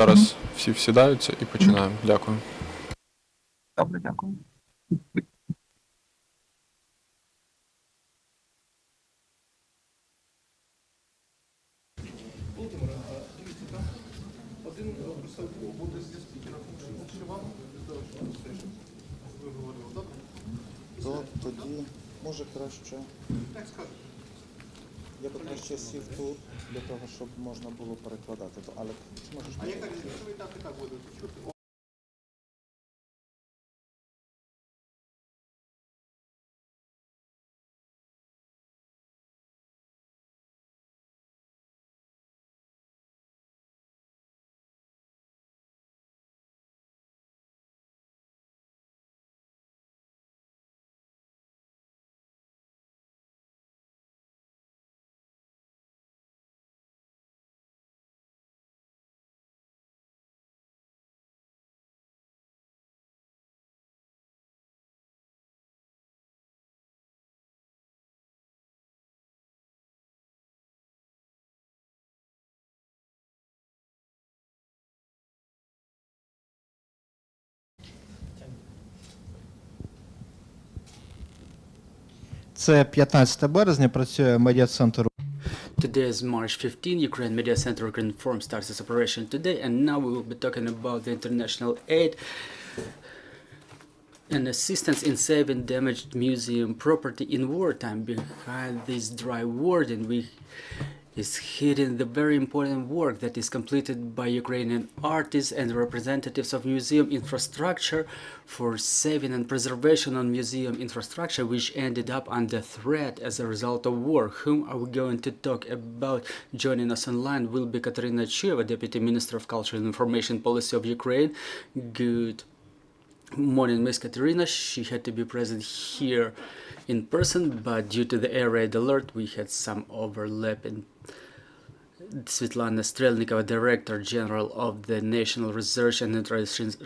Зараз всі всідаються і починаємо. Дякую. Добре, дякую. Один просив бути зі спікером, чи вам ви говорили, добре? То тоді, може краще, Як скажете. я би краще сів тут, для того, щоб можна було перекладати. Але чи можеш... А яка різниця, що ви так і так будете чути? Це 15 березня, працює медіа-центр. Today is March 15. Ukraine Media Center Ukraine Forum starts its operation today, and now we will be talking about the international aid and assistance in saving damaged museum property in wartime. Behind this dry wording, we is hidden the very important work that is completed by Ukrainian artists and representatives of museum infrastructure for saving and preservation of museum infrastructure, which ended up under threat as a result of war. Whom are we going to talk about? Joining us online will be Kateryna Chuieva, Deputy Minister of Culture and Information Policy of Ukraine. Good morning, Ms. Kateryna. She had to be present here in person, but due to the air raid alert, we had some overlap. And Svitlana Strelnikova, Director General of the National Research and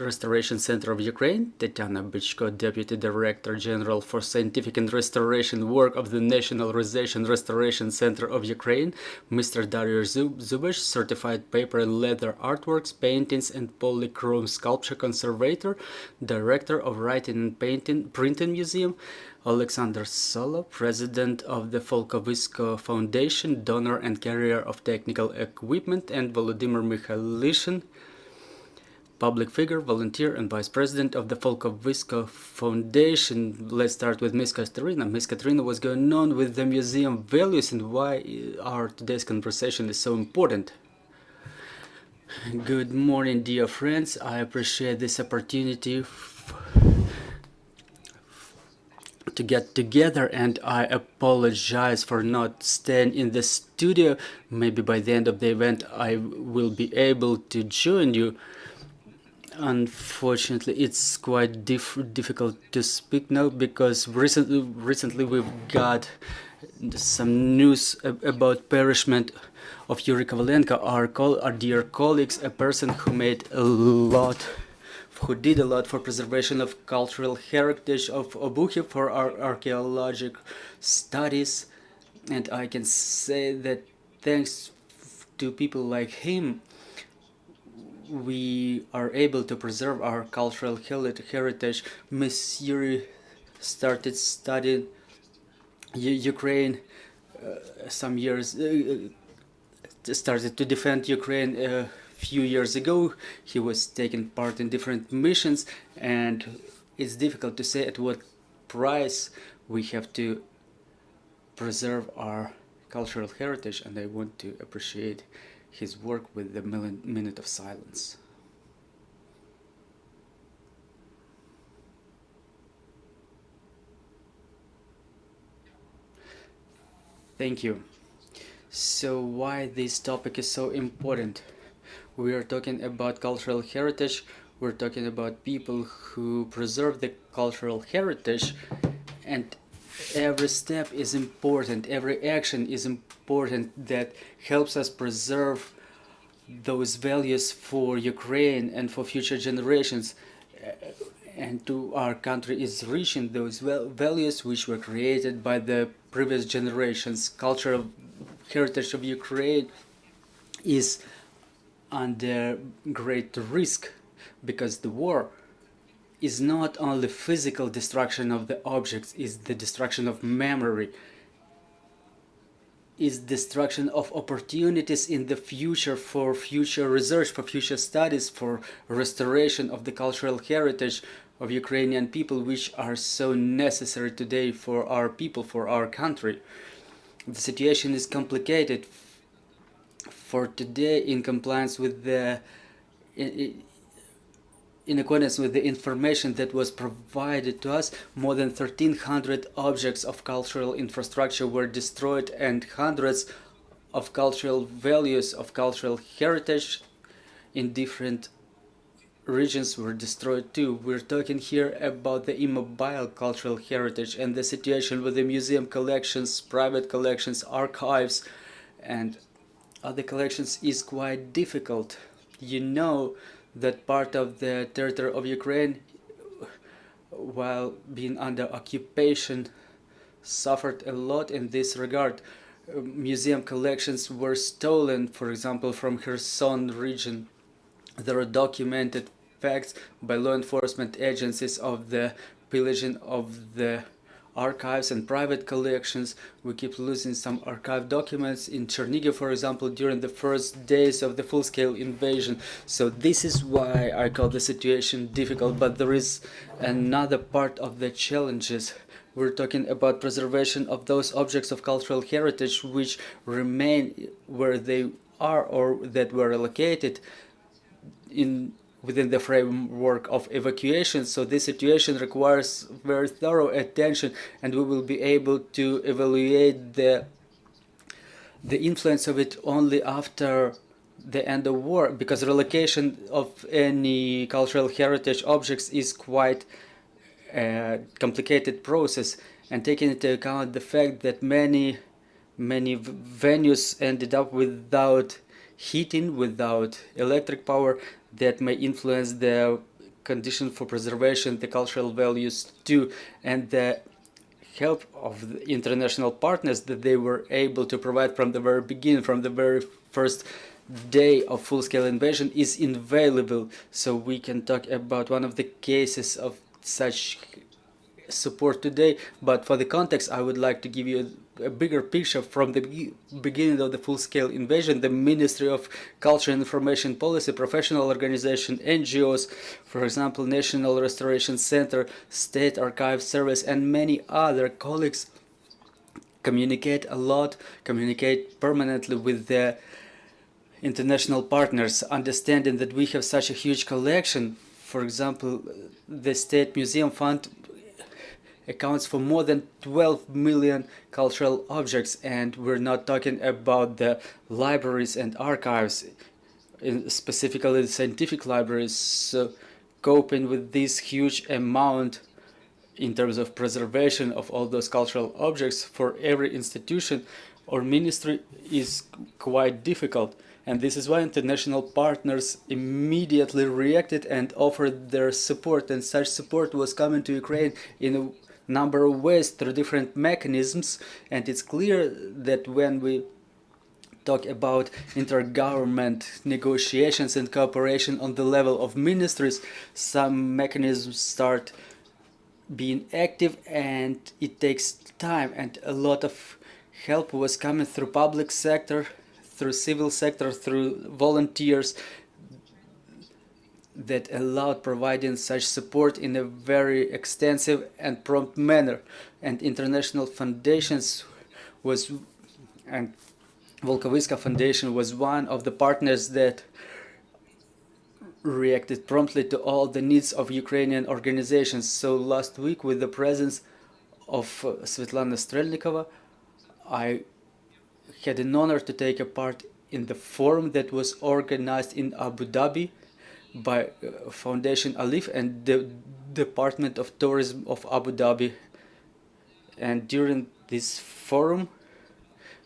Restoration Center of Ukraine, Tetiana Bychko, Deputy Director General for Scientific and Restoration Work of the National Research and Restoration Center of Ukraine, Mr. Dariusz Zubocz, Certified Paper and Leather Artworks, Paintings and Polychrome Sculpture Conservator, Director of Writing and Printing Museum, Alexander Solo, President of the Folkowisko Foundation, donor and carrier of technical equipment, and Volodymyr Mykhalyshyn, public figure, volunteer, and vice president of the Folkowisko Foundation. Let's start with Ms. Kateryna. Ms. Kateryna, what's going on with the museum values and why our today's conversation is so important? Good morning, dear friends. I appreciate this opportunity to get together, and I apologize for not staying in the studio. Maybe by the end of the event I will be able to join you. Unfortunately, it's quite difficult to speak now because recently we've got some news about perishment of Yuri Kovalenko, our dear colleagues, a person who did a lot for preservation of cultural heritage of Obuchi for our archaeological studies, and I can say that thanks to people like him we are able to preserve our cultural heritage. Miss Yuri started studying Ukraine some years started to defend Ukraine few years ago. He was taking part in different missions, and it's difficult to say at what price we have to preserve our cultural heritage, and I want to appreciate his work with the minute of silence. Thank you. So why this topic is so important? We are talking about cultural heritage, we're talking about people who preserve the cultural heritage, and every step is important, every action is important that helps us preserve those values for Ukraine and for future generations, and to our country is reaching those values which were created by the previous generations. Cultural heritage of Ukraine is under great risk, because the war is not only physical destruction of the objects, is the destruction of memory, is destruction of opportunities in the future for future research, for future studies, for restoration of the cultural heritage of Ukrainian people, which are so necessary today for our people, for our country. The situation is complicated for today in compliance with the in accordance with the information that was provided to us. More than 1,300 objects of cultural infrastructure were destroyed, and hundreds of cultural values of cultural heritage in different regions were destroyed too. We're talking here about the immobile cultural heritage, and the situation with the museum collections, private collections, archives, and other collections is quite difficult. You know that part of the territory of Ukraine, while being under occupation, suffered a lot in this regard. Museum collections were stolen, for example, from Kherson region. There are documented facts by law enforcement agencies of the pillaging of the archives and private collections. We keep losing some archive documents in Chernihiv, for example, during the first days of the full-scale invasion. So this is why I call the situation difficult, but there is another part of the challenges. We're talking about preservation of those objects of cultural heritage which remain where they are or that were located within the framework of evacuation. So this situation requires very thorough attention, and we will be able to evaluate the influence of it only after the end of war, because relocation of any cultural heritage objects is quite a complicated process, and taking into account the fact that many venues ended up without heating, without electric power, that may influence the condition for preservation, the cultural values too, and the help of the international partners that they were able to provide from the very beginning, from the very first day of full-scale invasion, is invaluable. So we can talk about one of the cases of such support today, but for the context I would like to give you a bigger picture. From the beginning of the full-scale invasion, the Ministry of Culture and Information Policy, professional organization, NGOs, for example, National Restoration Center, State Archive Service, and many other colleagues communicate a lot, communicate permanently with the international partners, understanding that we have such a huge collection. For example, the State Museum Fund accounts for more than 12 million cultural objects, and we're not talking about the libraries and archives, specifically the scientific libraries. So coping with this huge amount in terms of preservation of all those cultural objects for every institution or ministry is quite difficult. And this is why international partners immediately reacted and offered their support, and such support was coming to Ukraine in a number of ways through different mechanisms. And it's clear that when we talk about intergovernment negotiations and cooperation on the level of ministries, some mechanisms start being active, and it takes time, and a lot of help was coming through public sector, through civil sector, through volunteers, that allowed providing such support in a very extensive and prompt manner. And international foundations and Folkowisko Foundation was one of the partners that reacted promptly to all the needs of Ukrainian organizations. So last week, with the presence of Svitlana Strelnikova, I had an honor to take a part in the forum that was organized in Abu Dhabi by Foundation Alif and the Department of Tourism of Abu Dhabi. And during this forum,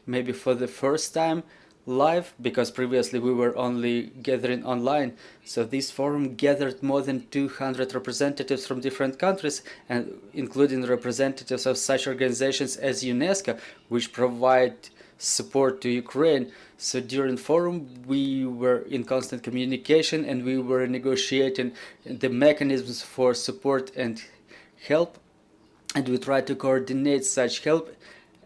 maybe for the first time live, because previously we were only gathering online, so this forum gathered more than 200 representatives from different countries, and including representatives of such organizations as UNESCO, which provide support to Ukraine. So during forum we were in constant communication and we were negotiating the mechanisms for support and help, and we tried to coordinate such help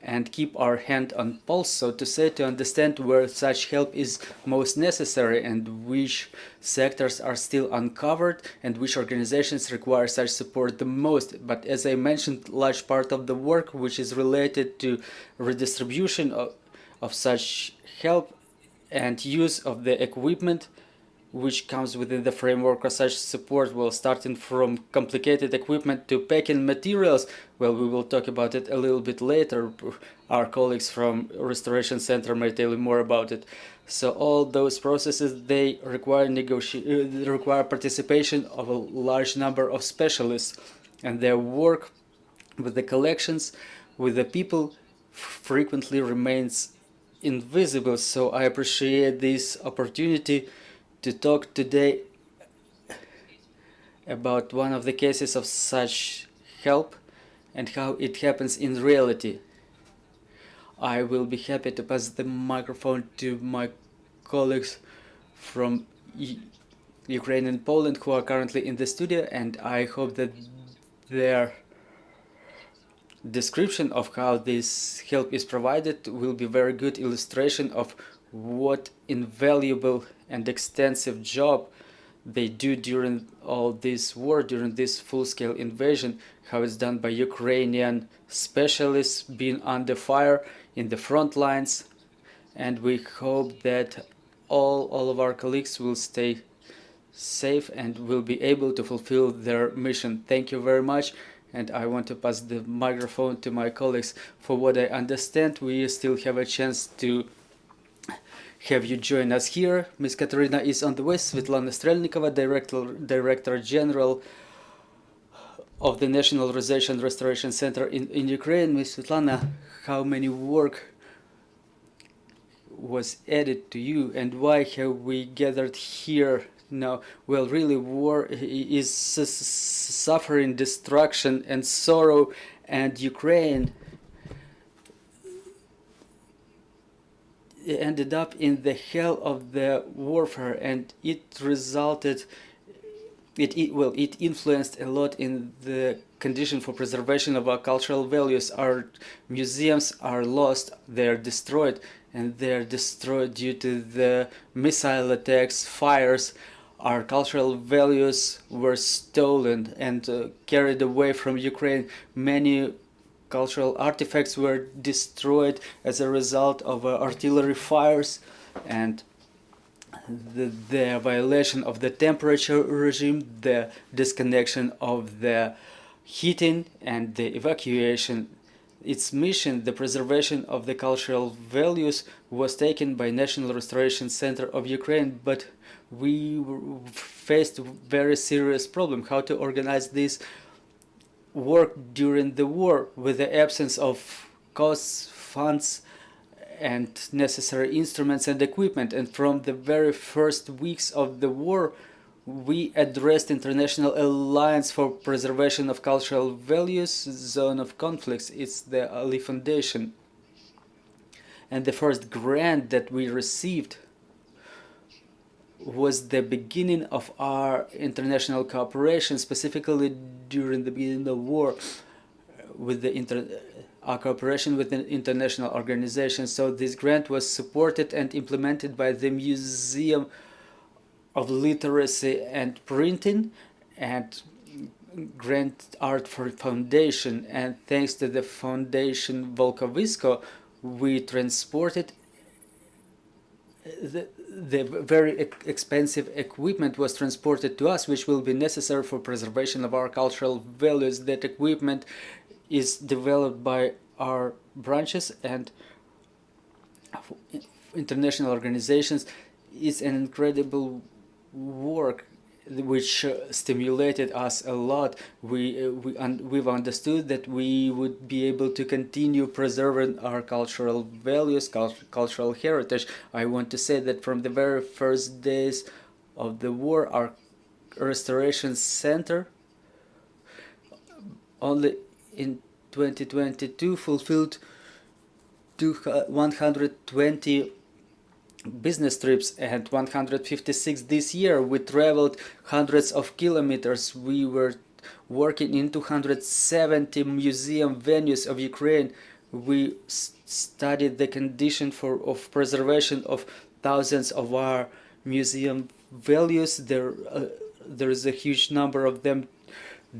and keep our hand on pulse, so to say, to understand where such help is most necessary and which sectors are still uncovered and which organizations require such support the most. But as I mentioned, large part of the work which is related to redistribution of such help and use of the equipment which comes within the framework of such support, well, starting from complicated equipment to packing materials. Well, we will talk about it a little bit later. Our colleagues from Restoration Center may tell you more about it. So all those processes, they require require participation of a large number of specialists, and their work with the collections, with the people, frequently remains invisible. So I appreciate this opportunity to talk today about one of the cases of such help and how it happens in reality. I will be happy to pass the microphone to my colleagues from Ukraine and Poland who are currently in the studio, and I hope that their description of how this help is provided will be very good illustration of what invaluable and extensive job they do during all this war, during this full-scale invasion, how it's done by Ukrainian specialists being under fire in the front lines, and we hope that all of our colleagues will stay safe and will be able to fulfill their mission. Thank you very much, and I want to pass the microphone to my colleagues. For what I understand, we still have a chance to have you join us here. Ms. Kateryna is on the way. Svitlana Strelnikova, Director General of the National Organization Restoration Center in Ukraine. Ms. Svitlana, how many work was added to you and why have we gathered here now? Well, really, war is suffering, destruction and sorrow, and Ukraine ended up in the hell of the warfare, and it resulted, it influenced a lot in the condition for preservation of our cultural values. Our museums are lost, they're destroyed, and they're destroyed due to the missile attacks, fires. Our cultural values were stolen and carried away from Ukraine. Many cultural artifacts were destroyed as a result of artillery fires and the violation of the temperature regime, the disconnection of the heating and the evacuation. Its mission, the preservation of the cultural values, was taken by National Restoration Center of Ukraine, but we faced a very serious problem, how to organize this work during the war with the absence of costs, funds and necessary instruments and equipment. And from the very first weeks of the war, we addressed International Alliance for Preservation of Cultural Values Zone of Conflicts. It's the Ali Foundation. And the first grant that we received was the beginning of our international cooperation, specifically during the beginning of war, with our cooperation with the international organizations. So this grant was supported and implemented by the Museum of Literacy and Printing and Grant Art for Foundation. And thanks to the foundation Folkowisko, we transported the very expensive equipment was transported to us, which will be necessary for preservation of our cultural values. That equipment is developed by our branches and international organizations. It's an incredible work which stimulated us a lot. We've understood that we would be able to continue preserving our cultural values, cultural heritage. I want to say that from the very first days of the war, our restoration center only in 2022 fulfilled 120 business trips and 156 this year. We traveled hundreds of kilometers. We were working in 270 museum venues of Ukraine. We studied the condition of preservation of thousands of our museum values. There is a huge number of them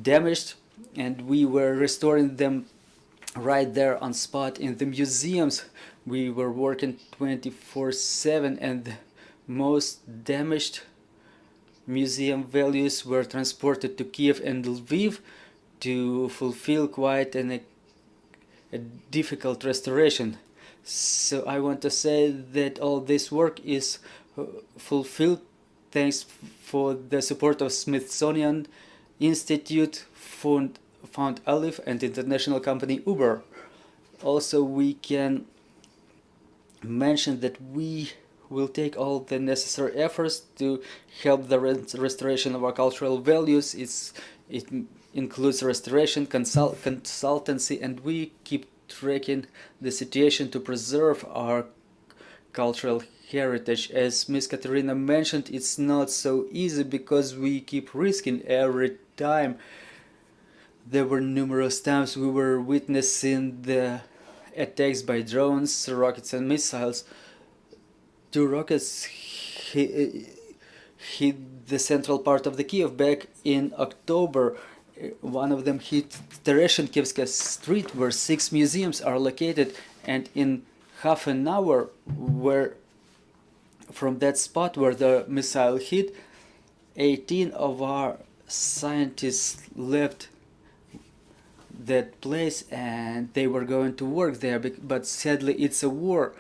damaged, and we were restoring them right there on spot in the museums. We were working 24/7, and most damaged museum values were transported to Kyiv and Lviv to fulfill quite a difficult restoration. So I want to say that all this work is fulfilled thanks for the support of Smithsonian Institute, Found Aleph, and international company Uber. Also, we can mention that we will take all the necessary efforts to help the restoration of our cultural values. It includes restoration, consultancy, and we keep tracking the situation to preserve our cultural heritage. As Ms. Kateryna mentioned, it's not so easy because we keep risking every time. There were numerous times we were witnessing the attacks by drones, rockets and missiles. 2 rockets hit the central part of the Kyiv back in October. One of them hit Tereshenkovska Street, where 6 museums are located, and in half an hour from that spot where the missile hit, 18 of our scientists left that place, and they were going to work there, but sadly it's a war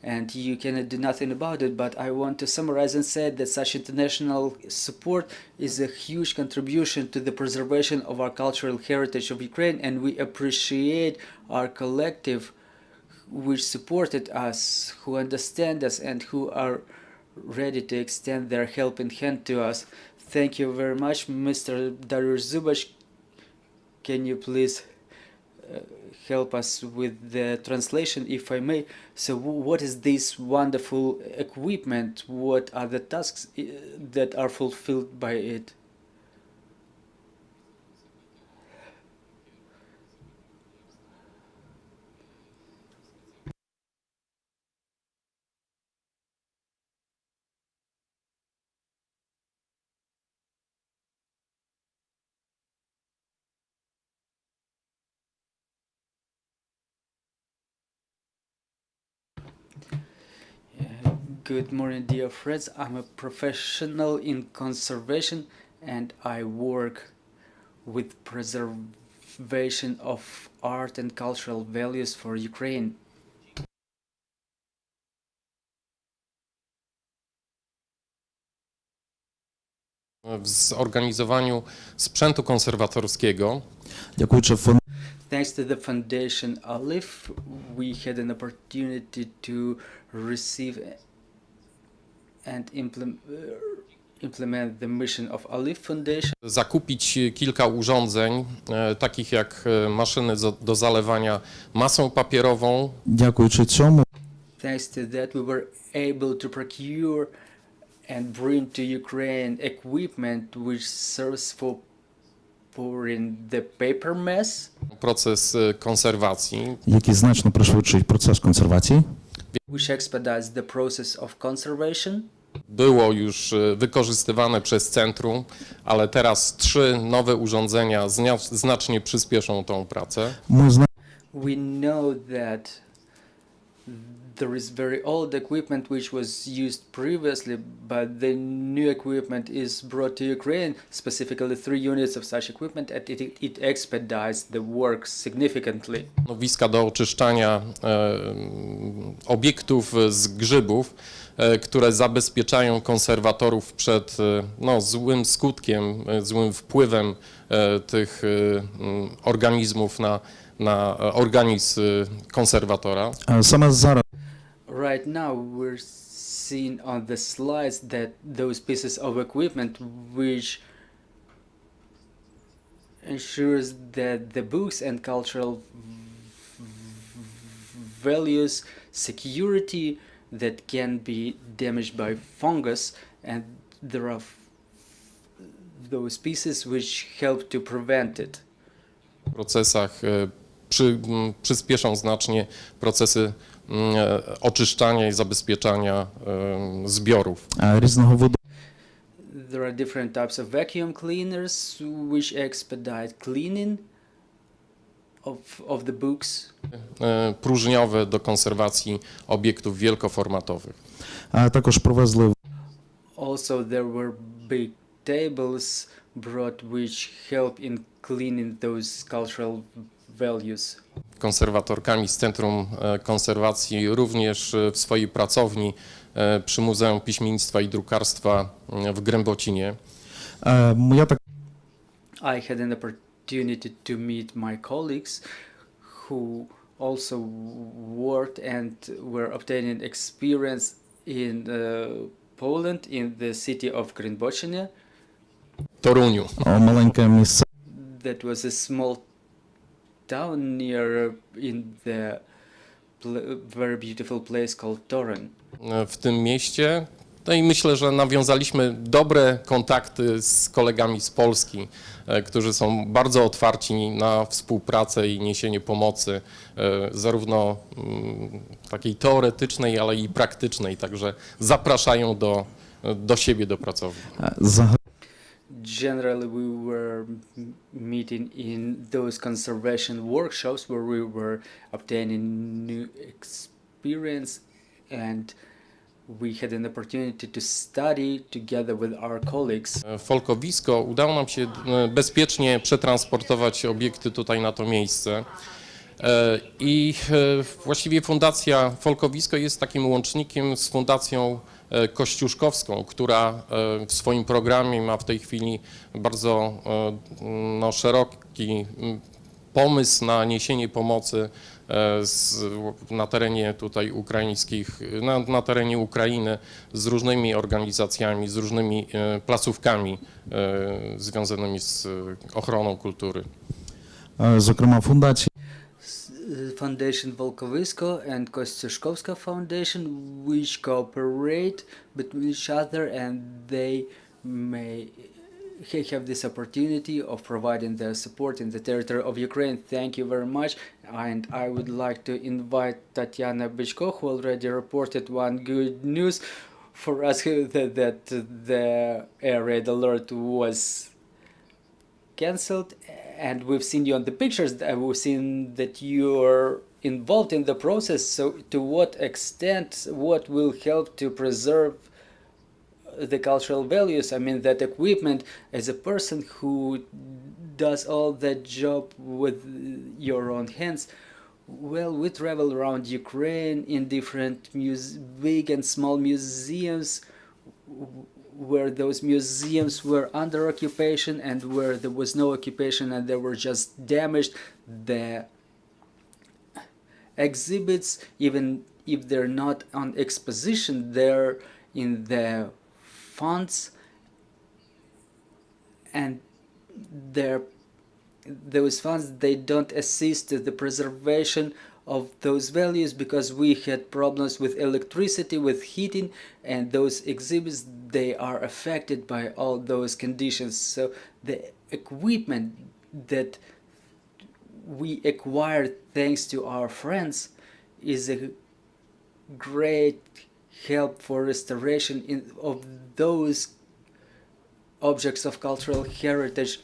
and you cannot do nothing about it. But I want to summarize and say that such international support is a huge contribution to the preservation of our cultural heritage of Ukraine, and we appreciate our collective which supported us, who understand us, and who are ready to extend their helping hand to us. Thank you very much, Mr. Dariusz Zubocz. Can you please help us with the translation, if I may? So what is this wonderful equipment? What are the tasks that are fulfilled by it? Good morning, dear friends. I'm a professional in conservation, and I work with preservation of art and cultural values for Ukraine. W zorganizowaniu sprzętu konserwatorskiego. Thanks to the Foundation Aleph, we had an opportunity to receive and implement the mission of Aleph Foundation. Zakupić kilka urządzeń, takich jak maszyny do zalewania masą papierową. Thanks to that, we were able to procure and bring to Ukraine equipment which serves for pouring the paper mass. Proces konserwacji. Який значно пришвидшує процес консервації. Which expedites the process of conservation. Było już wykorzystywane przez centrum, ale teraz 3 nowe urządzenia znacznie przyspieszą tą pracę. We know that there is very old equipment which was used previously, but the new equipment is brought to Ukraine, specifically 3 units of such equipment, and it expedites the work significantly. Stanowiska do oczyszczania obiektów z grzybów, które zabezpieczają konserwatorów przed złym skutkiem, złym wpływem tych organizmów na organizm konserwatora. Right now we're seeing on the slides that those pieces of equipment which ensures that the books and cultural values, security that can be damaged by fungus, and there are those pieces which help to prevent it. W procesach przyspieszą znacznie procesy oczyszczania i zabezpieczania zbiorów. Різного виду There are different types of vacuum cleaners which expedite cleaning of the books. Próżniowe do konserwacji obiektów wielkoformatowych. також привезли Also, there were big tables brought which help in cleaning those cultural values. Konserwatorkami z Centrum Konserwacji również w swojej pracowni przy Muzeum Piśmiennictwa i Drukarstwa w Grębocinie. Я так I had an opportunity to meet my colleagues who also worked and were obtaining experience in Poland, in the city of Grębocinie. Toruniu. маленьке місце. That was a small town near in the very beautiful place called Torun. W tym mieście. No i myślę, że nawiązaliśmy dobre kontakty z kolegami z Polski, którzy są bardzo otwarci na współpracę i niesienie pomocy, zarówno takiej teoretycznej, ale i praktycznej. Także zapraszają do siebie, do pracowni. Generally, we were meeting in those conservation workshops where we were obtaining new experience, and we had an opportunity to study together with our colleagues. W Folkowisko udało nam się bezpiecznie przetransportować obiekty tutaj na to miejsce. I właściwie Fundacja Folkowisko jest takim łącznikiem z Fundacją Kościuszkowską, która w swoim programie ma w tej chwili bardzo szeroki pomysł na niesienie pomocy na terenie tutaj ukraińskich, na terenie Ukrainy z różnymi organizacjami, z różnymi placówkami związanymi z ochroną kultury. Зокрема, фундації Foundation Volkowisko and Kościuszkowska Foundation, which cooperate between each other, and they may have this opportunity of providing their support in the territory of Ukraine. Thank you very much, and I would like to invite Tetiana Bychko, who already reported one good news for us that the air raid alert was cancelled. And we've seen you on the pictures, we've seen that you're involved in the process. So to what extent, what will help to preserve the cultural values? I mean, that equipment, as a person who does all that job with your own hands, well, we travel around Ukraine in different big and small museums, where those museums were under occupation and where there was no occupation and they were just damaged. The exhibits, even if they're not on exposition, they're in the funds, and those funds, they don't assist the preservation of those values, because we had problems with electricity, with heating, and those exhibits, they are affected by all those conditions. So the equipment that we acquired thanks to our friends is a great help for restoration of those objects of cultural heritage.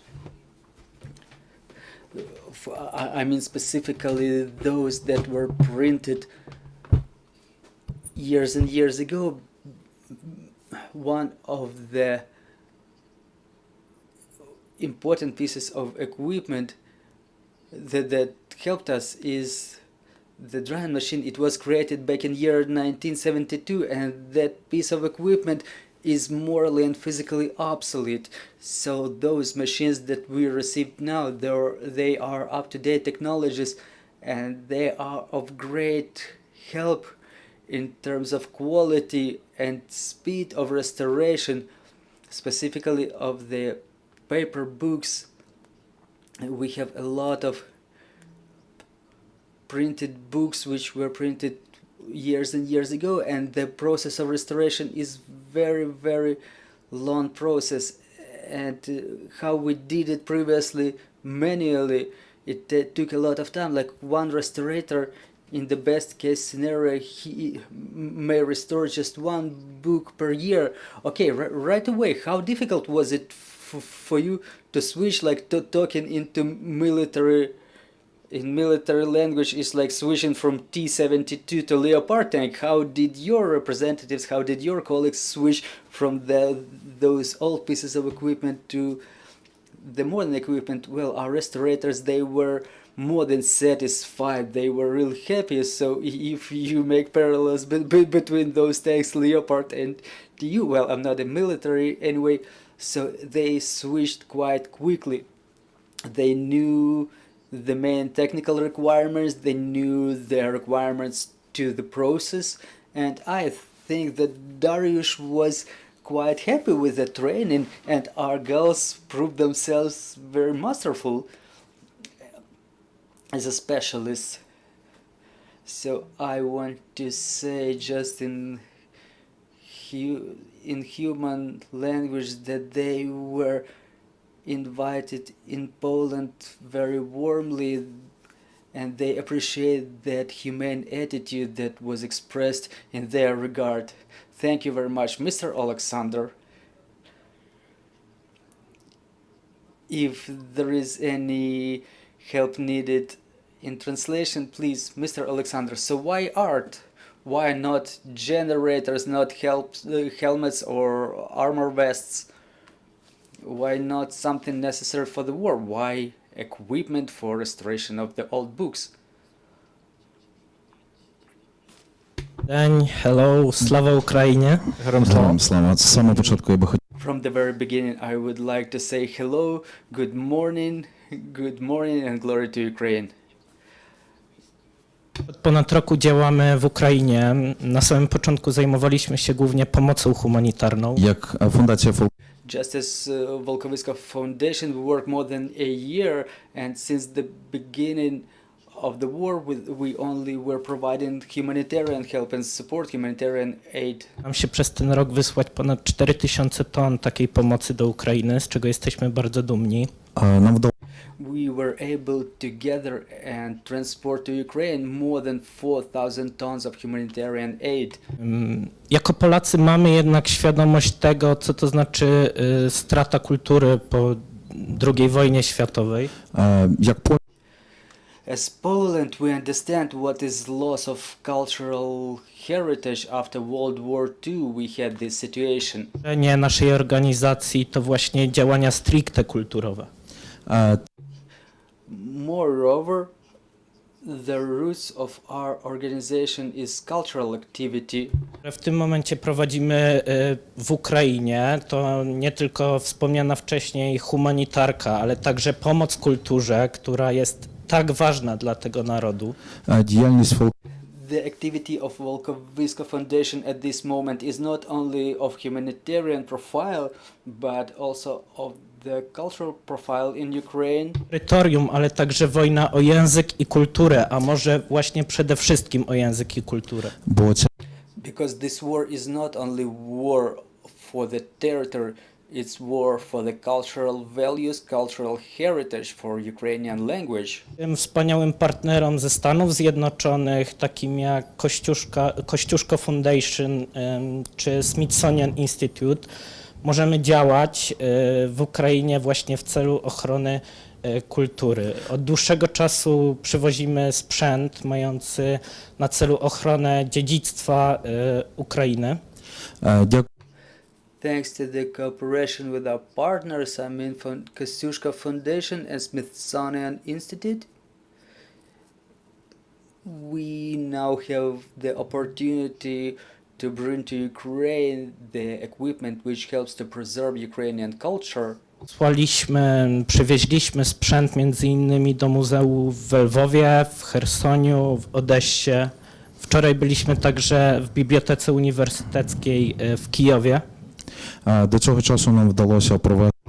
I mean specifically those that were printed years and years ago. One of the important pieces of equipment that helped us is the drying machine. It was created back in year 1972, and that piece of equipment is morally and physically obsolete. So those machines that we received now, they are up-to-date technologies, and they are of great help in terms of quality and speed of restoration, specifically of the paper books. We have a lot of printed books which were printed years and years ago, and the process of restoration is very long process. And how we did it previously manually, it took a lot of time. Like one restorator, in the best case scenario, he may restore just one book per year. Okay, right away, how difficult was it for you to switch, like talking into military language is like switching from T-72 to Leopard tank? How did your representatives, how did your colleagues switch from those old pieces of equipment to the modern equipment? Well, our restorators, they were more than satisfied, they were really happy. So if you make parallels between those tanks, Leopard and TU, well, I'm not a military anyway, so they switched quite quickly. They knew the main technical requirements, they knew the requirements to the process, and I think that Dariusz was quite happy with the training, and our girls proved themselves very masterful as a specialist. So I want to say just in human language that they were invited in Poland very warmly, and they appreciate that humane attitude that was expressed in their regard. Thank you very much, Mr. Alexander. If there is any help needed in translation, please, Mr. Alexander. So why art? Why not generators, not helmets or armor vests? Why not something necessary for the war? Why equipment for restoration of the old books? Hello, Slava Ukrainie. Героям слава. З самого початку я би хотів From the very beginning, I would like to say hello, good morning, and glory to Ukraine. Od ponad roku działamy w Ukrainie. Na samym początku zajmowaliśmy się głównie pomocą humanitarną. як фундація Just as Folkowisko Foundation, we work more than a year, and since the beginning of the war, we only were providing humanitarian help and support, humanitarian aid. Nam się przez ten rok wysłać ponad 4000 ton takiej pomocy do Ukrainy, z czego jesteśmy bardzo dumni. нам вдалося We were able to gather and transport to Ukraine more than 4,000 tons of humanitarian aid. Jako Polacy mamy jednak świadomość tego, co to znaczy strata kultury po II wojnie światowej. як As Poland, we understand what is loss of cultural heritage after World War II. We had this situation. Nie naszej organizacji to właśnie działania stricte kulturowe. Moreover, the roots of our organization is cultural activity. W tym momencie prowadzimy w Ukrainie to nie tylko wspomniana wcześniej humanitarka, ale także pomoc kulturze, która jest tak ważna dla tego narodu. діяльність The activity of Folkowisko Foundation at this moment is not only of humanitarian profile, but also of the cultural profile in Ukraine. Terytorium, ale także wojna o język i kulturę, a może właśnie przede wszystkim o język i kulturę. Because this war is not only war for the territory, it's war for the cultural values, cultural heritage for Ukrainian language. Tym wspaniałym partnerom ze Stanów Zjednoczonych, takim jak Kościuszko Foundation czy Smithsonian Institute, możemy działać w Ukrainie właśnie w celu ochrony kultury. Od dłuższego czasu przywozimy sprzęt mający na celu ochronę dziedzictwa Ukrainy. Thanks to the cooperation with our partners, I mean Kościuszko Foundation and Smithsonian Institute, we now have the opportunity to bring to Ukraine the equipment which helps to preserve Ukrainian culture. Przywieźliśmy sprzęt między innymi do muzeum w Lwowie, w Chersoniu, w Odessie. Wczoraj byliśmy także w Bibliotece Uniwersyteckiej w Kijowie. До цього часу нам вдалося провести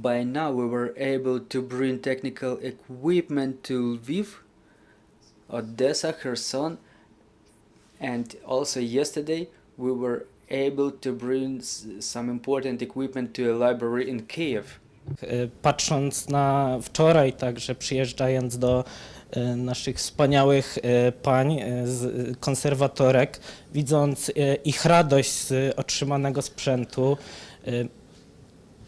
By now we were able to bring technical equipment to Lviv. Odessa, Kherson, and also yesterday we were able to bring some important equipment to a library in Kyiv. Patrząc na wczoraj, także przyjeżdżając do naszych wspaniałych pań, konserwatorek, widząc ich radość z otrzymanego sprzętu,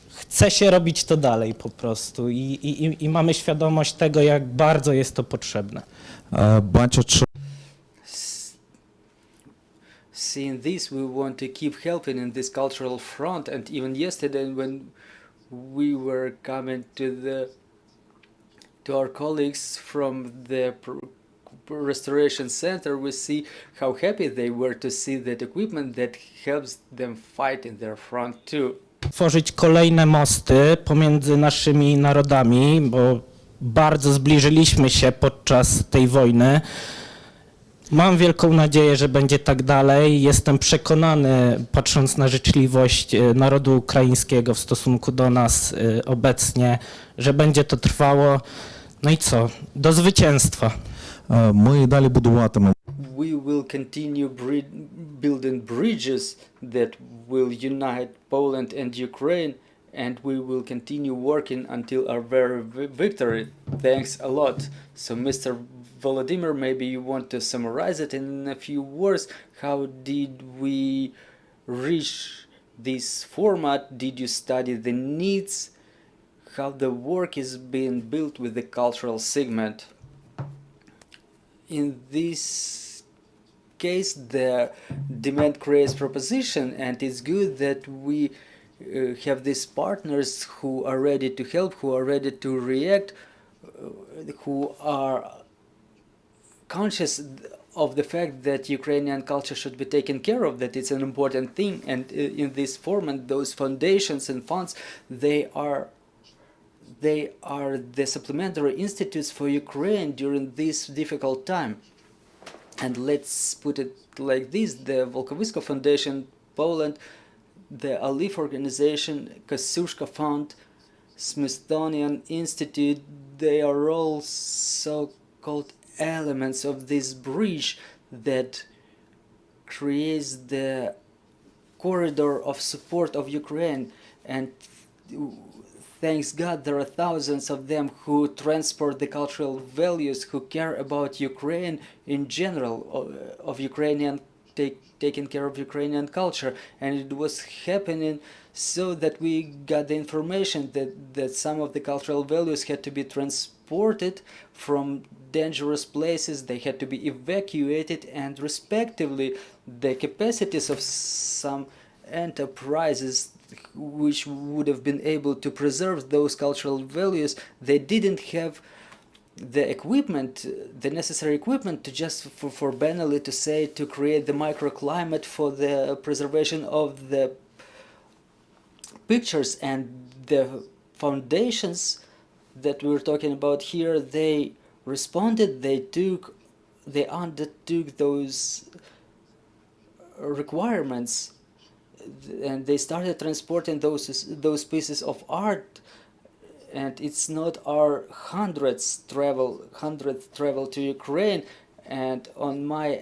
chce się robić to dalej po prostu i mamy świadomość tego, jak bardzo jest to potrzebne. Бачачи, Seeing this, we want to keep helping in this cultural front, and even yesterday when we were coming to our colleagues from the restoration center, we see how happy they were to see that equipment that helps them fight in their front too. Tworzyć kolejne mosty pomiędzy naszymi narodami, bo bardzo zbliżyliśmy się podczas tej wojny. Mam wielką nadzieję, że będzie tak dalej. Jestem przekonany, patrząc na życzliwość narodu ukraińskiego w stosunku do nas obecnie, że będzie to trwało. No i co? Do zwycięstwa. ми і далі будуватимемо. We will continue building bridges that will unite Poland and Ukraine, and we will continue working until our very victory. Thanks a lot. So, Mr. Volodymyr, maybe you want to summarize it in a few words. How did we reach this format? Did you study the needs? How the work is being built with the cultural segment? In this case, the demand creates proposition, and it's good that we have these partners who are ready to help, who are ready to react, who are conscious of the fact that Ukrainian culture should be taken care of, that it's an important thing. And in this format, those foundations and funds, they are the supplementary institutes for Ukraine during this difficult time. And let's put it like this: the Folkowisko Foundation, Poland, the Alif organization, Kościuszka Fund, Smithsonian Institute, they are all so-called elements of this bridge that creates the corridor of support of Ukraine. And thanks God, there are thousands of them who transport the cultural values, who care about Ukraine in general, of Ukrainian, taking care of Ukrainian culture. And it was happening so that we got the information that some of the cultural values had to be transported from dangerous places, they had to be evacuated, and respectively the capacities of some enterprises which would have been able to preserve those cultural values, they didn't have the equipment, the necessary equipment to just for banally to say, to create the microclimate for the preservation of the pictures. And the foundations that we're talking about here, they responded, they undertook those requirements, and they started transporting those pieces of art. And it's not our hundredth travel to Ukraine. And on my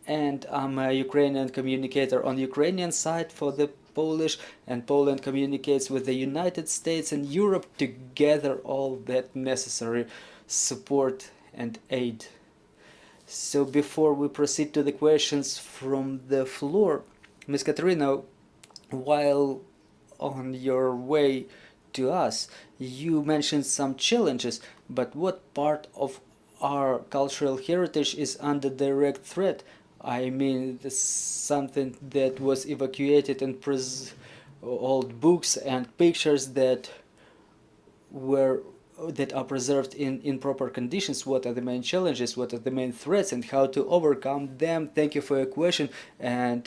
end, I'm a Ukrainian communicator on Ukrainian side for the Polish, and Poland communicates with the United States and Europe to gather all that necessary support and aid. So before we proceed to the questions from the floor, Ms. Kateryna, while on your way to us, you mentioned some challenges, but what part of our cultural heritage is under direct threat? I mean, something that was evacuated and old books and pictures that are preserved in proper conditions. What are the main challenges? What are the main threats, and how to overcome them? Thank you for your question, and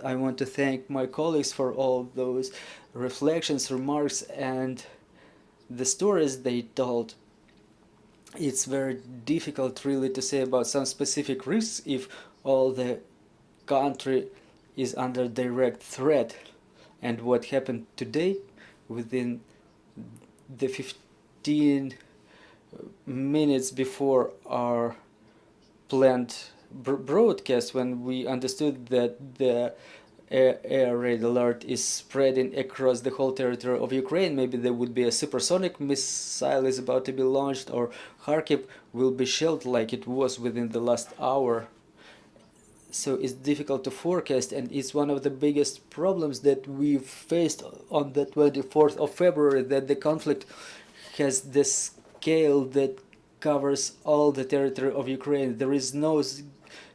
I want to thank my colleagues for all those reflections, remarks, and the stories they told. It's very difficult really to say about some specific risks if all the country is under direct threat. And what happened today, within the 15 minutes before our planned broadcast, when we understood that the air raid alert is spreading across the whole territory of Ukraine. Maybe there would be a supersonic missile is about to be launched, or Kharkiv will be shelled like it was within the last hour. So it's difficult to forecast, and it's one of the biggest problems that we faced on the 24th of February, that the conflict has the scale that covers all the territory of Ukraine. There is no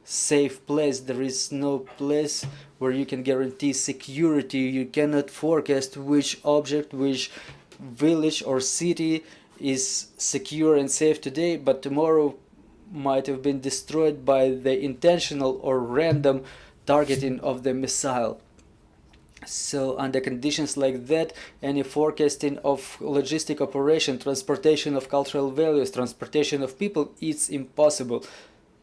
safe place, there is no place where you can guarantee security. You cannot forecast which object, which village or city is secure and safe today, but tomorrow might have been destroyed by the intentional or random targeting of the missile. So under conditions like that, any forecasting of logistic operation, transportation of cultural values, transportation of people, it's impossible.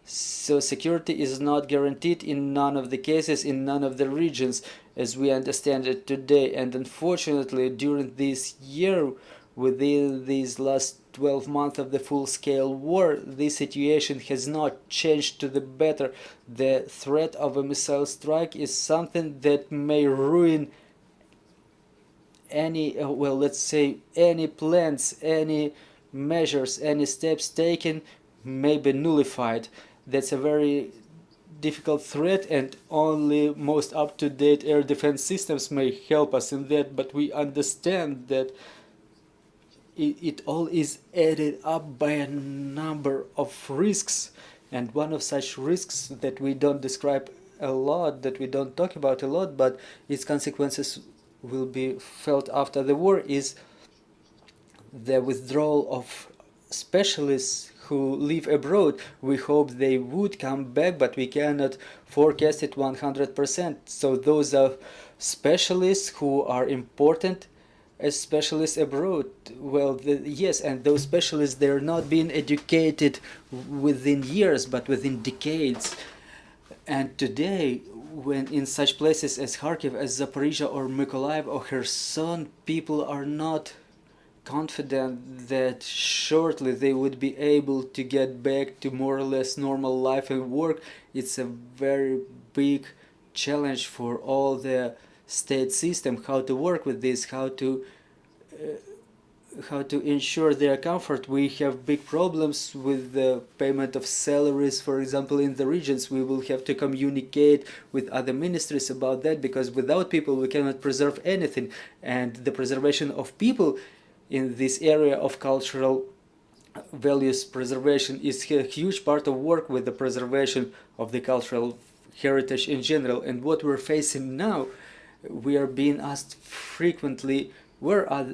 So security is not guaranteed in none of the cases, in none of the regions, as we understand it today. And unfortunately, during this year, within these last 12 months of the full-scale war, this situation has not changed to the better. The threat of a missile strike is something that may ruin any, well, let's say, any plans, any measures, any steps taken may be nullified. That's a very difficult threat, and only most up-to-date air defense systems may help us in that, but we understand that it all is added up by a number of risks, and one of such risks that we don't describe a lot, that we don't talk about a lot, but its consequences will be felt after the war, is the withdrawal of specialists who live abroad. We hope they would come back, but we cannot forecast it 100%. So those are specialists who are important as specialists abroad. Well, yes, and those specialists, they're not being educated within years, but within decades. And today, when in such places as Kharkiv, as Zaporizhia or Mykolaiv or Kherson, people are not confident that shortly they would be able to get back to more or less normal life and work. It's a very big challenge for all the state system, how to work with this, how to ensure their comfort. We have big problems with the payment of salaries, for example, in the regions. We will have to communicate with other ministries about that, because without people we cannot preserve anything, and the preservation of people in this area of cultural values preservation is a huge part of work with the preservation of the cultural heritage in general. And what we're facing now, we are being asked frequently, where are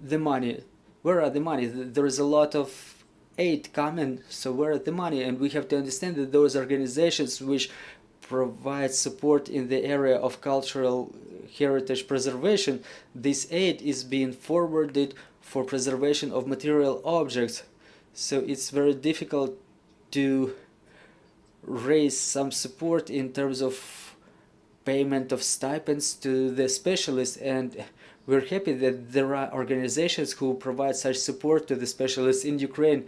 the money? Where are the money? There is a lot of aid coming, so where are the money? And we have to understand that those organizations which provide support in the area of cultural heritage preservation, this aid is being forwarded for preservation of material objects. So it's very difficult to raise some support in terms of payment of stipends to the specialists, and we're happy that there are organizations who provide such support to the specialists in Ukraine.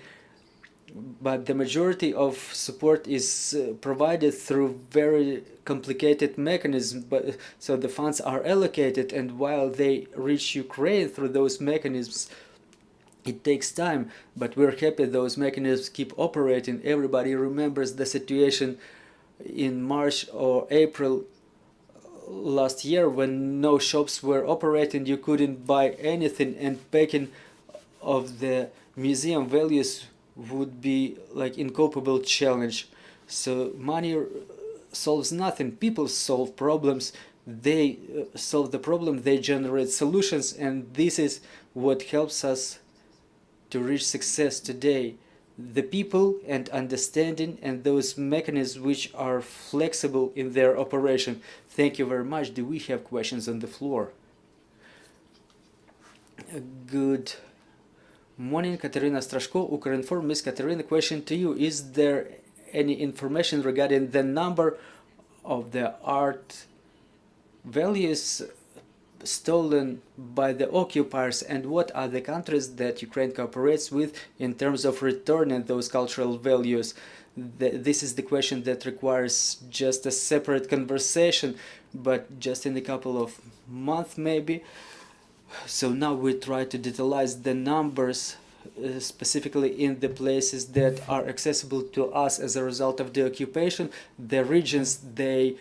But the majority of support is provided through very complicated mechanisms. So the funds are allocated, and while they reach Ukraine through those mechanisms, it takes time. But we're happy those mechanisms keep operating. Everybody remembers the situation in March or April last year when no shops were operating, you couldn't buy anything, and packing of the museum values would be like incapable challenge. So money solves nothing. People solve problems. They solve the problem. They generate solutions, and this is what helps us to reach success today. The people and understanding, and those mechanisms which are flexible in their operation. Thank you very much. Do we have questions on the floor? Good morning, Kateryna Strashko, Ukrinform. Miss Kateryna, question to you. Is there any information regarding the number of the art values stolen by the occupiers, and what are the countries that Ukraine cooperates with in terms of returning those cultural values? This is the question that requires just a separate conversation, but just in a couple of months maybe. So now we try to detailize the numbers specifically in the places that are accessible to us as a result of the occupation. The regions, they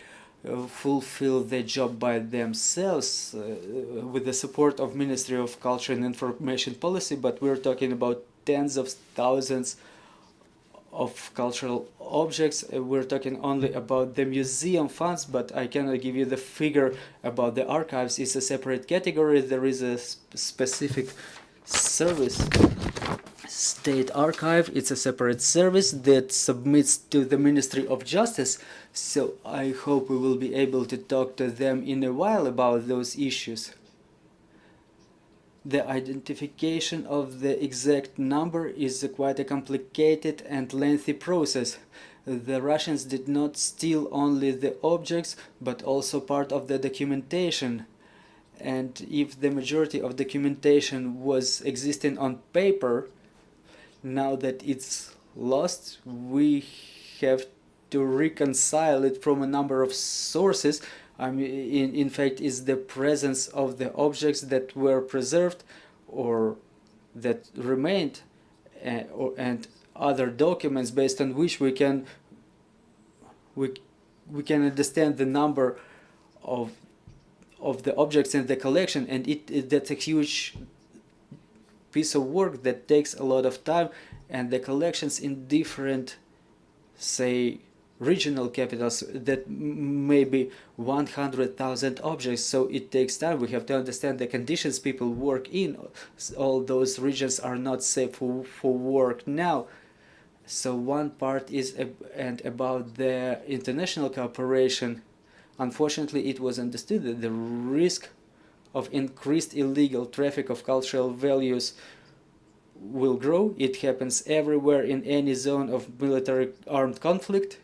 fulfill the job by themselves with the support of Ministry of Culture and Information Policy, but we're talking about tens of thousands of cultural objects. We're talking only about the museum funds, but I cannot give you the figure about the archives. It's a separate category. There is a specific service, State Archive. It's a separate service that submits to the Ministry of Justice. So I hope we will be able to talk to them in a while about those issues. The identification of the exact number is quite a complicated and lengthy process. The Russians did not steal only the objects, but also part of the documentation. And if the majority of documentation was existing on paper, now that it's lost, we have to reconcile it from a number of sources. I mean, in fact, is the presence of the objects that were preserved or that remained, and other documents based on which we can understand the number of the objects in the collection, and that's a huge piece of work that takes a lot of time, and the collections in different, say, regional capitals that maybe 100,000 objects, so it takes time. We have to understand the conditions people work in. All those regions are not safe for work now. So one part is about the international cooperation. Unfortunately, it was understood that the risk of increased illegal traffic of cultural values will grow. It happens everywhere in any zone of military armed conflict.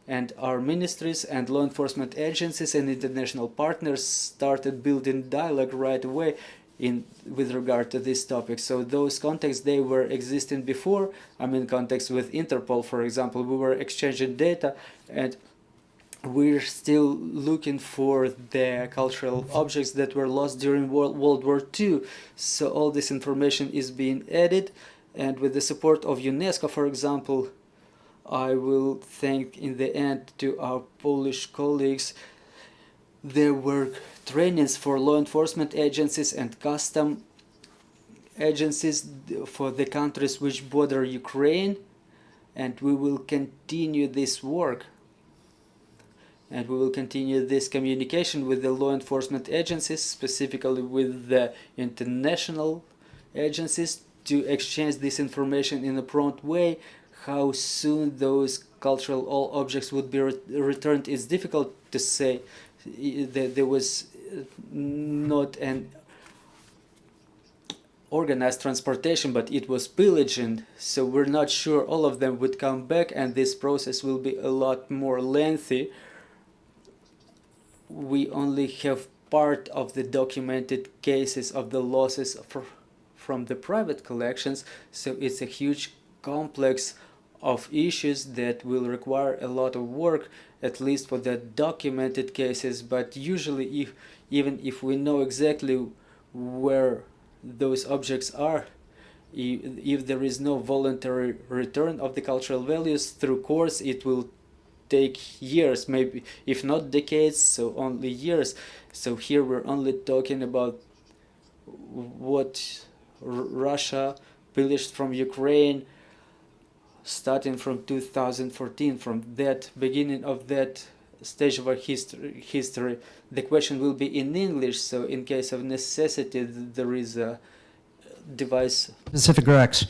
And our ministries and law enforcement agencies and international partners started building dialogue right away with regard to this topic. So those contacts, they were existing before. I'm in contact with Interpol, for example. We were exchanging data, and we're still looking for the cultural objects that were lost during World War II. So all this information is being added, and with the support of UNESCO, for example, I will thank in the end to our Polish colleagues. There were trainings for law enforcement agencies and custom agencies for the countries which border Ukraine, and we will continue this work. And we will continue this communication with the law enforcement agencies, specifically with the international agencies, to exchange this information in a prompt way. How soon those cultural objects would be returned is difficult to say. There was not an organized transportation, but it was pillaging, so we're not sure all of them would come back, and this process will be a lot more lengthy. We only have part of the documented cases of the losses from the private collections, so it's a huge complex of issues that will require a lot of work, at least for the documented cases. But usually, even if we know exactly where those objects are, if there is no voluntary return of the cultural values through courts, it will take years, maybe if not decades, so only years. So here we're only talking about what Russia pillaged from Ukraine starting from 2014, from that beginning of that stage of our history. The question will be in English, so in case of necessity, there is a device. Pacific Rex.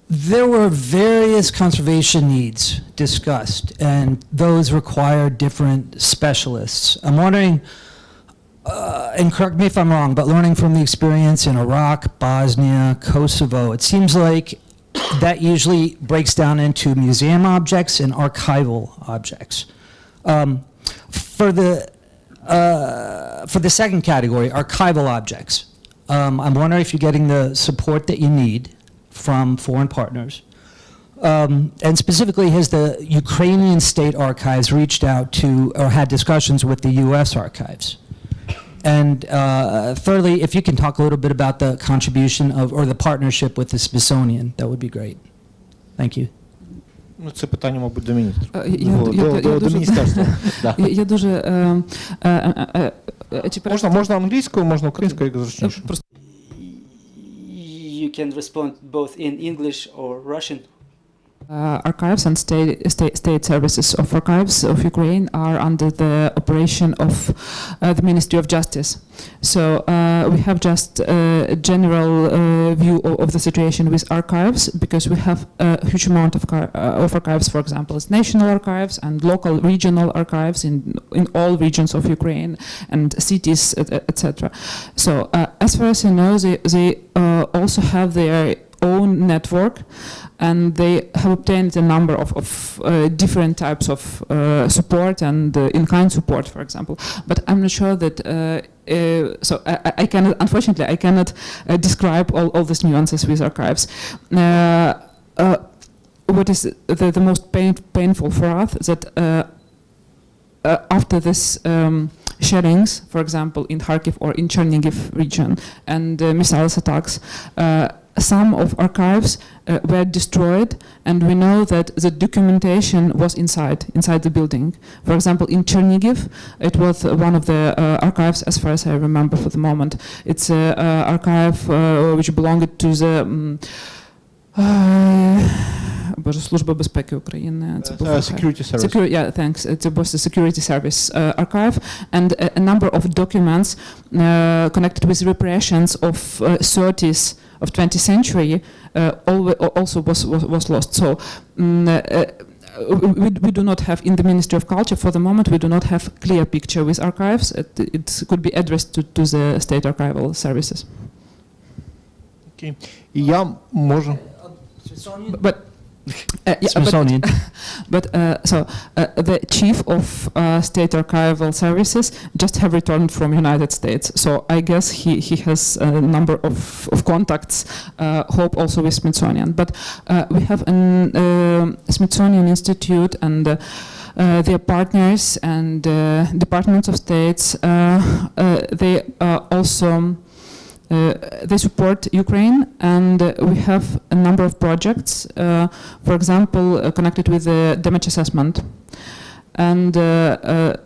There were various conservation needs discussed, and those require different specialists. I'm wondering, and correct me if I'm wrong, but learning from the experience in Iraq, Bosnia, Kosovo, it seems like that usually breaks down into museum objects and archival objects. For the second category, archival objects, I'm wondering if you're getting the support that you need from foreign partners. And specifically, has the Ukrainian State Archives reached out to or had discussions with the U.S. archives? And thirdly, if you can talk a little bit about the contribution of or the partnership with the Smithsonian, that would be great. Thank you. Ну, це питання, мабуть, до міністра. До міністерства. Да. Я дуже... Можна англійською, можна українською, як зручніше. You can respond both in English or Russian. Archives and state services of archives of Ukraine are under the operation of the Ministry of Justice. So we have just a general view of the situation with archives, because we have a huge amount of archives, for example, as national archives and local regional archives in all regions of Ukraine and cities, etc. So as far as I know, they also have their own network, and they have obtained a number of different types of support and in-kind support, for example. But I'm not sure that, so I cannot, unfortunately, I cannot describe all these nuances with archives. What is the most painful for us that after this sharings, for example, in Kharkiv or in Chernihiv region, and missile attacks, some of archives were destroyed, and we know that the documentation was inside the building. For example, in Chernihiv, it was one of the archives, as far as I remember for the moment. It's an archive which belonged to the Служба безпеки України. Security Service. Yeah, thanks. It was the Security Service archive, and a number of documents connected with repressions of 30s of 20th century also was lost. So we do not have, in the Ministry of Culture for the moment, we do not have clear picture with archives. It could be addressed to the state archival services. Okay. І я можу... But Smithsonian. The chief of state archival services just have returned from United States. So I guess he has a number of contacts, hope also with Smithsonian. But we have a Smithsonian Institute and their partners and departments of states. They also they support Ukraine, and we have a number of projects, for example, connected with the damage assessment. And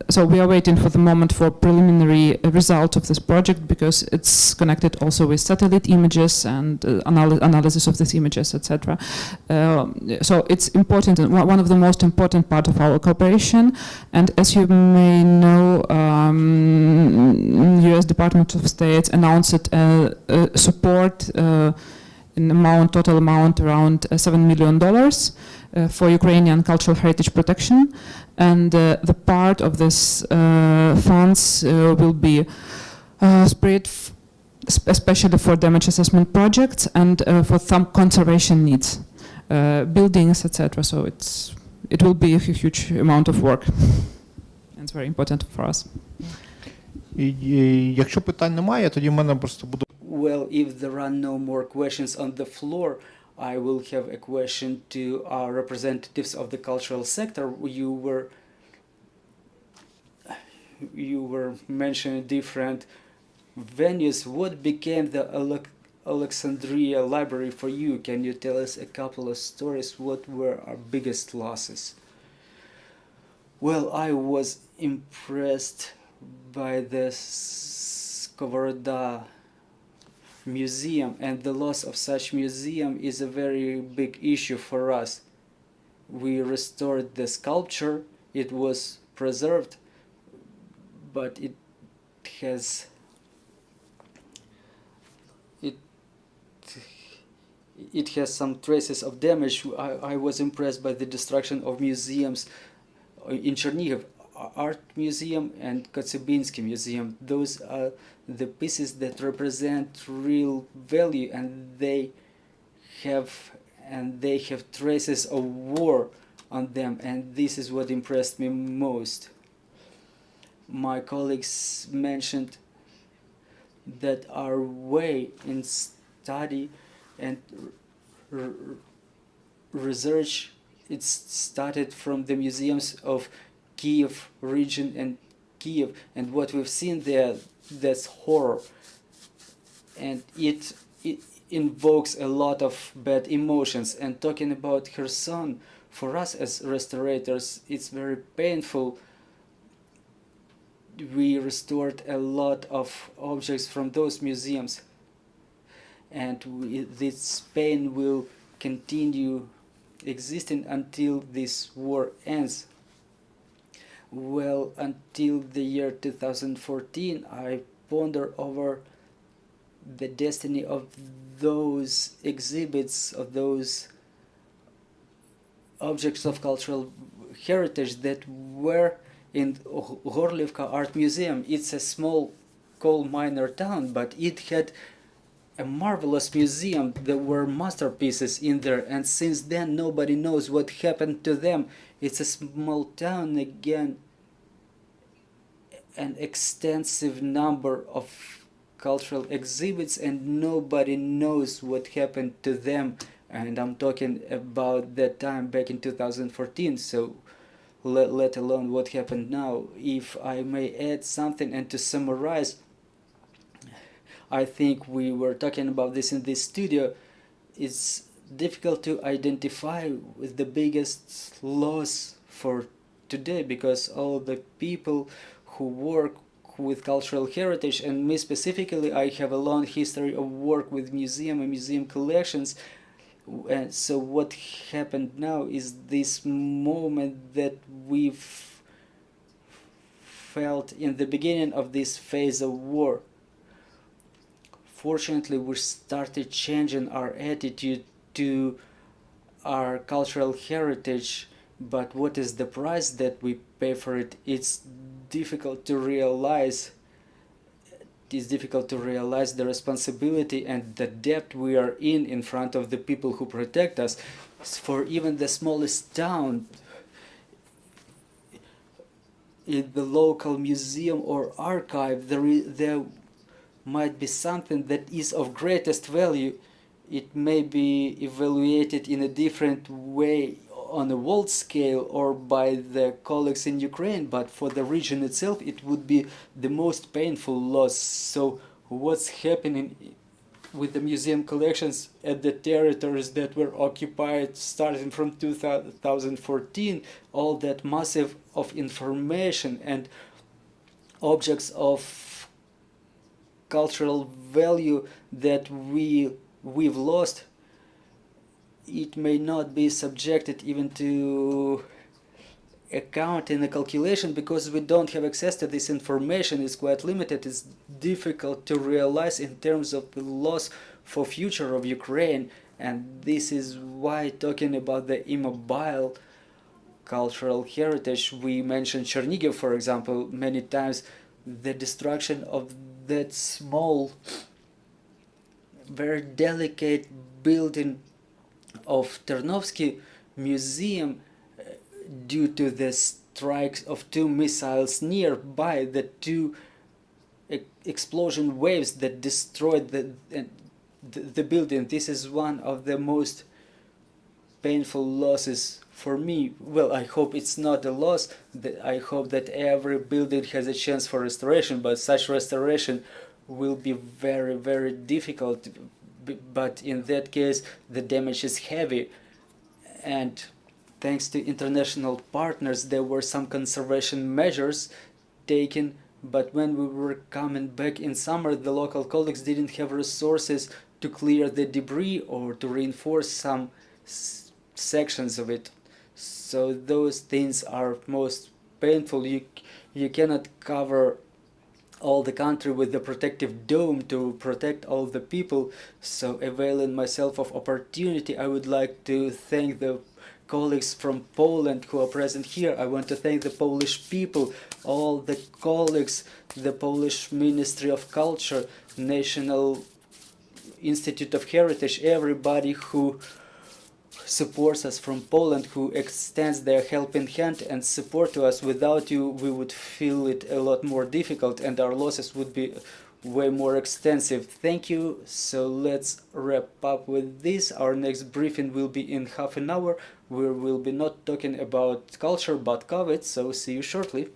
so we are waiting for the moment for preliminary results of this project, because it's connected also with satellite images and analysis of these images, etc. So it's important, and one of the most important part of our cooperation. And as you may know, U.S. Department of State announced support in total amount around $7 million for Ukrainian cultural heritage protection, and the part of this funds will be spread especially for damage assessment projects and for some conservation needs, buildings, etc. So it will be a huge amount of work, and it's very important for us. Якщо питань немає, тоді в мене просто буде... Well, if there are no more questions on the floor, I will have a question to our representatives of the cultural sector. You were mentioning different venues. What became the Alexandria Library for you? Can you tell us a couple of stories? What were our biggest losses? Well, I was impressed by the Skovoroda museum, and the loss of such museum is a very big issue for us. We restored the sculpture, it was preserved, but it has some traces of damage. I was impressed by the destruction of museums in Chernihiv, Art Museum and Kotsibinsky Museum. Those are the pieces that represent real value, and they have traces of war on them, and this is what impressed me most. My colleagues mentioned that our way in study and research, it's started from the museums of Kyiv region and Kyiv, and what we've seen there, that's horror, and it invokes a lot of bad emotions. And talking about Kherson, for us as restaurators, it's very painful. We restored a lot of objects from those museums, and this pain will continue existing until this war ends. Well, until the year 2014, I ponder over the destiny of those exhibits, of those objects of cultural heritage that were in Gorlivka Art Museum. It's a small coal miner town, but it had a marvelous museum. There were masterpieces in there, and since then nobody knows what happened to them. It's a small town again, an extensive number of cultural exhibits, and nobody knows what happened to them. And I'm talking about that time back in 2014, so let alone what happened now. If I may add something and to summarize, I think we were talking about this in this studio, it's difficult to identify with the biggest loss for today, because all the people who work with cultural heritage, and me specifically, I have a long history of work with museum and museum collections. And so what happened now is this moment that we've felt in the beginning of this phase of war. Fortunately, we started changing our attitude to our cultural heritage, but what is the price that we pay for it? It's difficult to realize. It's difficult to realize the responsibility and the debt we are in front of the people who protect us. For even the smallest town, in the local museum or archive, there might be something that is of greatest value. It may be evaluated in a different way on a world scale or by the colleagues in Ukraine, but for the region itself it would be the most painful loss. So what's happening with the museum collections at the territories that were occupied starting from 2014, all that massive of information and objects of cultural value that we've lost, it may not be subjected even to account in a calculation, because we don't have access to this information. It's quite limited. It's difficult to realize in terms of the loss for future of Ukraine, and this is why talking about the immobile cultural heritage, we mentioned Chernihiv, for example, many times. The destruction of that small, very delicate building of Ternovsky Museum due to the strikes of two missiles nearby, the two explosion waves that destroyed the building. This is one of the most painful losses for me. Well, I hope it's not a loss. I hope that every building has a chance for restoration, but such restoration will be very, very difficult. But in that case, the damage is heavy, and thanks to international partners, there were some conservation measures taken, but when we were coming back in summer, the local colleagues didn't have resources to clear the debris or to reinforce some sections of it. So those things are most painful. You cannot cover all the country with the protective dome to protect all the people. So availing myself of opportunity, I would like to thank the colleagues from Poland who are present here. I want to thank the Polish people, all the colleagues, the Polish Ministry of Culture, National Institute of Heritage, everybody who supports us from Poland, who extends their helping hand and support to us. Without you, we would feel it a lot more difficult, and our losses would be way more extensive. Thank you. So let's wrap up with this. Our next briefing will be in half an hour. We will be not talking about culture but COVID, so see you shortly.